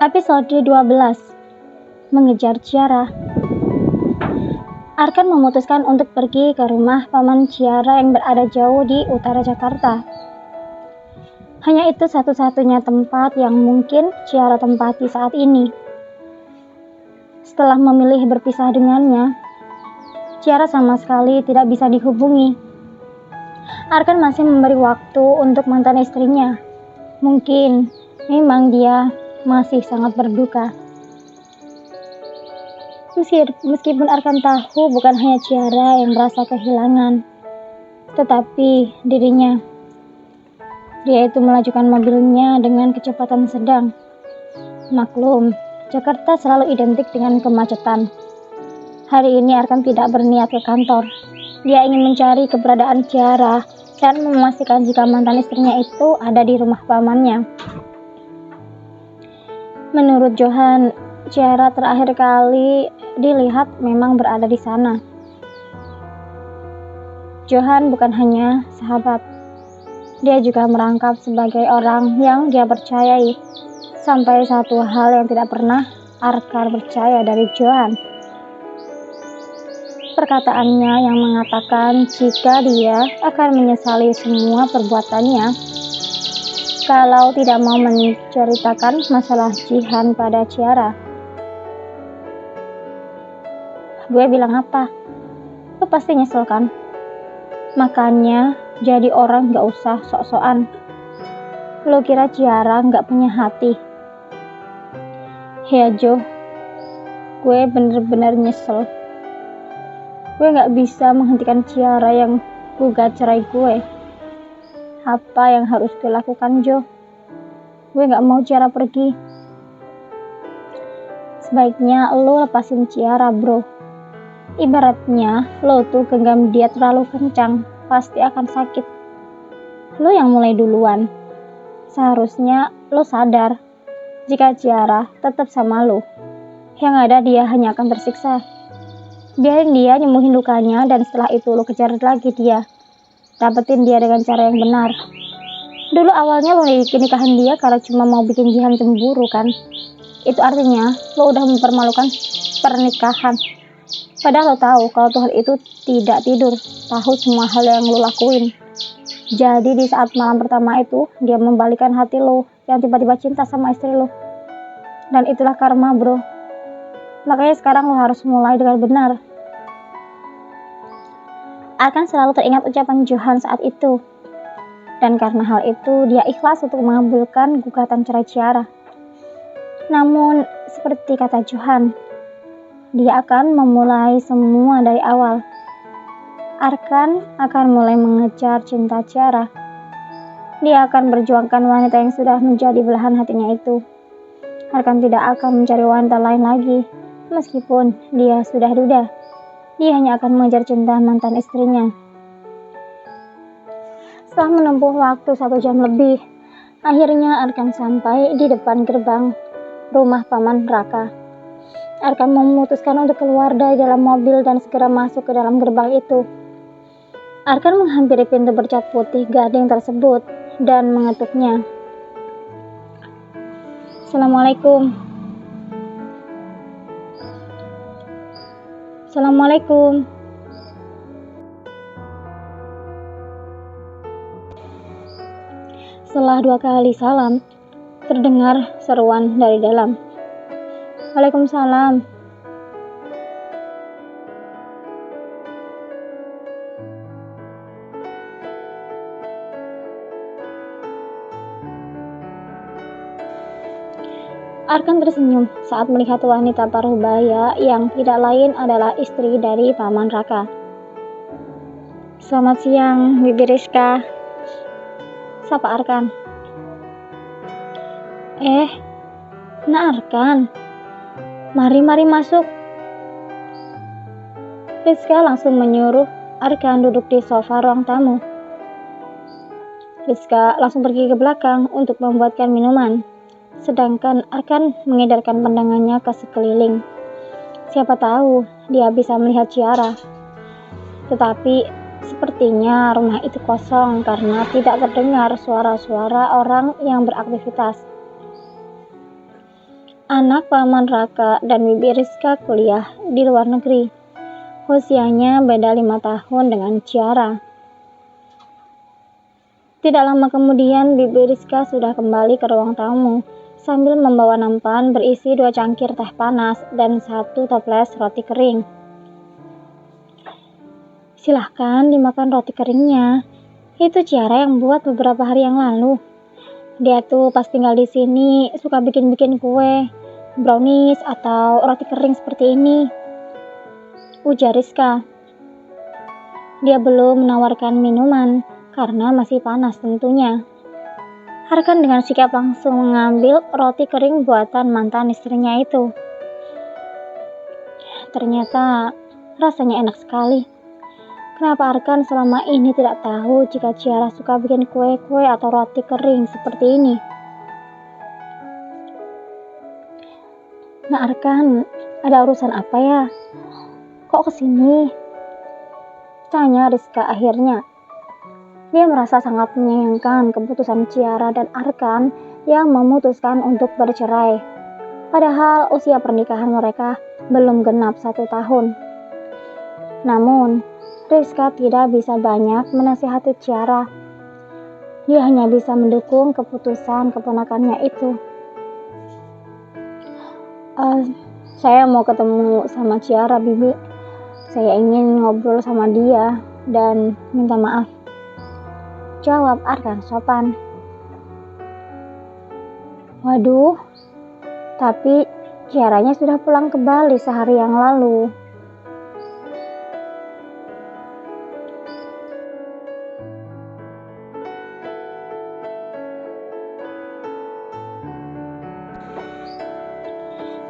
Episode 12. Mengejar Ciara. Arkan memutuskan untuk pergi ke rumah paman Ciara yang berada jauh di utara Jakarta. Hanya itu satu-satunya tempat yang mungkin Ciara tempati saat ini. Setelah memilih berpisah dengannya, Ciara sama sekali tidak bisa dihubungi. Arkan masih memberi waktu untuk mantan istrinya. Mungkin memang dia masih sangat berduka. Meskipun Arkan tahu bukan hanya Ciara yang merasa kehilangan, tetapi dirinya. Dia itu melajukan mobilnya dengan kecepatan sedang. Maklum, Jakarta selalu identik dengan kemacetan. Hari ini Arkan tidak berniat ke kantor. Dia ingin mencari keberadaan Ciara dan memastikan jika mantan istrinya itu ada di rumah pamannya. Menurut Johan, Ciara terakhir kali dilihat memang berada di sana. Johan bukan hanya sahabat, dia juga merangkap sebagai orang yang dia percayai. Sampai satu hal yang tidak pernah Arkan percaya dari Johan. Perkataannya yang mengatakan jika dia akan menyesali semua perbuatannya kalau tidak mau menceritakan masalah Jihan pada Ciara. Gue bilang apa? Lo pasti nyesel kan? Makanya jadi orang gak usah sok-sokan. Lo kira Ciara gak punya hati? Ya Jo, gue bener-bener nyesel. Gue gak bisa menghentikan Ciara yang gugat cerai gue. Apa yang harus gue lakukan, Jo? Gue gak mau Ciara pergi. Sebaiknya lo lepasin Ciara, bro. Ibaratnya lo tuh genggam dia terlalu kencang, pasti akan sakit. Lo yang mulai duluan. Seharusnya lo sadar jika Ciara tetap sama lo. Yang ada dia hanya akan tersiksa. Biarin dia nyembuhin lukanya dan setelah itu lo kejar lagi dia. Dapetin dia dengan cara yang benar. Dulu awalnya lo bikin nikahan dia karena cuma mau bikin Jihan cemburu kan. Itu artinya lo udah mempermalukan pernikahan. Padahal lo tahu kalau Tuhan itu tidak tidur, tahu semua hal yang lo lakuin. Jadi di saat malam pertama itu dia membalikan hati lo yang tiba-tiba cinta sama istri lo. Dan itulah karma, bro. Makanya sekarang lo harus mulai dengan benar. Akan selalu teringat ucapan Johan saat itu. Dan karena hal itu, dia ikhlas untuk mengabulkan gugatan cerai Ciara. Namun, seperti kata Johan, dia akan memulai semua dari awal. Arkan akan mulai mengejar cinta Ciara. Dia akan berjuangkan wanita yang sudah menjadi belahan hatinya itu. Arkan tidak akan mencari wanita lain lagi, meskipun dia sudah duda. Dia hanya akan mengejar cinta mantan istrinya. Setelah menempuh waktu 1 jam lebih, akhirnya Arkan sampai di depan gerbang rumah paman Raka. Arkan memutuskan untuk keluar dari dalam mobil dan segera masuk ke dalam gerbang itu. Arkan menghampiri pintu bercat putih gading tersebut dan mengetuknya. Assalamualaikum. Assalamualaikum. Setelah 2 kali salam, terdengar seruan dari dalam. Waalaikumsalam. Arkan tersenyum saat melihat wanita paruh baya yang tidak lain adalah istri dari paman Raka. Selamat siang, Bibi Rizka. Sapa Arkan. Arkan. Mari masuk. Rizka langsung menyuruh Arkan duduk di sofa ruang tamu. Rizka langsung pergi ke belakang untuk membuatkan minuman. Sedangkan Arkan mengedarkan pandangannya ke sekeliling. Siapa tahu dia bisa melihat Ciara. Tetapi sepertinya rumah itu kosong karena tidak terdengar suara-suara orang yang beraktivitas. anak paman Raka dan Bibi Rizka kuliah di luar negeri. Usianya beda 5 tahun dengan Ciara. Tidak lama kemudian Bibi Rizka sudah kembali ke ruang tamu sambil membawa nampan berisi 2 cangkir teh panas dan 1 toples roti kering. Silahkan dimakan roti keringnya. Itu Ciara yang buat beberapa hari yang lalu. Dia tuh pas tinggal di sini suka bikin-bikin kue, brownies atau roti kering seperti ini, ujar Rizka. Dia belum menawarkan minuman karena masih panas tentunya. Arkan dengan sikap langsung mengambil roti kering buatan mantan istrinya itu. Ternyata rasanya enak sekali. Kenapa Arkan selama ini tidak tahu jika Ciara suka bikin kue-kue atau roti kering seperti ini? Nah Arkan, ada urusan apa ya? Kok kesini? Tanya Rizka akhirnya. Dia merasa sangat menyayangkan keputusan Ciara dan Arkan yang memutuskan untuk bercerai. Padahal usia pernikahan mereka belum genap 1 tahun. Namun, Rizka tidak bisa banyak menasihati Ciara. Dia hanya bisa mendukung keputusan keponakannya itu. Saya mau ketemu sama Ciara, Bibi. Saya ingin ngobrol sama dia dan minta maaf, jawab Arkan sopan. Waduh, tapi Ciaranya sudah pulang ke Bali sehari yang lalu.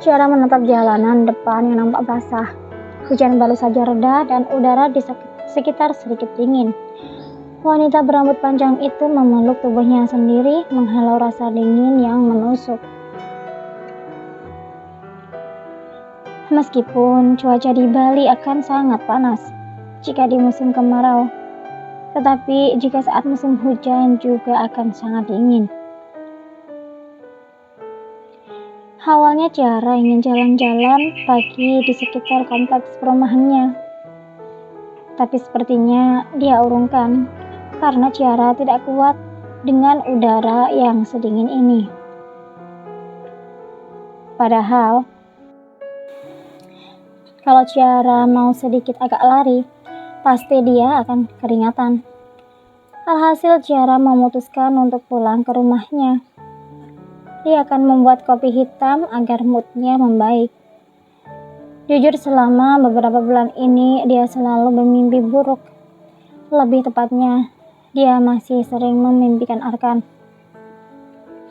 Ciara menatap jalanan depan yang nampak basah. Hujan baru saja reda dan udara di sekitar sedikit dingin. Wanita berambut panjang itu memeluk tubuhnya sendiri, menghalau rasa dingin yang menusuk. Meskipun cuaca di Bali akan sangat panas jika di musim kemarau, tetapi jika saat musim hujan juga akan sangat dingin. Awalnya Ciara ingin jalan-jalan pagi di sekitar kompleks perumahannya. Tapi sepertinya dia urungkan karena Ciara tidak kuat dengan udara yang sedingin ini. Padahal, kalau Ciara mau sedikit agak lari, pasti dia akan keringatan. Alhasil Ciara memutuskan untuk pulang ke rumahnya. Dia akan membuat kopi hitam agar moodnya membaik. Jujur selama beberapa bulan ini dia selalu bermimpi buruk. Lebih tepatnya, dia masih sering memimpikan Arkan.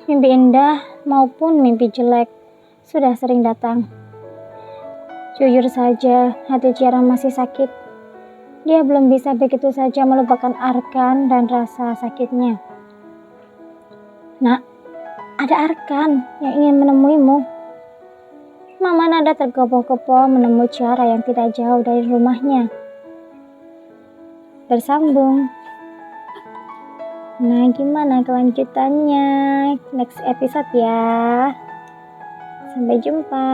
Mimpi indah maupun mimpi jelek sudah sering datang. Jujur saja, hati Ciara masih sakit. Dia belum bisa begitu saja melupakan Arkan dan rasa sakitnya. Nak, ada Arkan yang ingin menemuimu. Mama Nada tergopoh-gopoh menemui Ciara yang tidak jauh dari rumahnya. Bersambung. Nah, gimana kelanjutannya? Next episode ya. Sampai jumpa.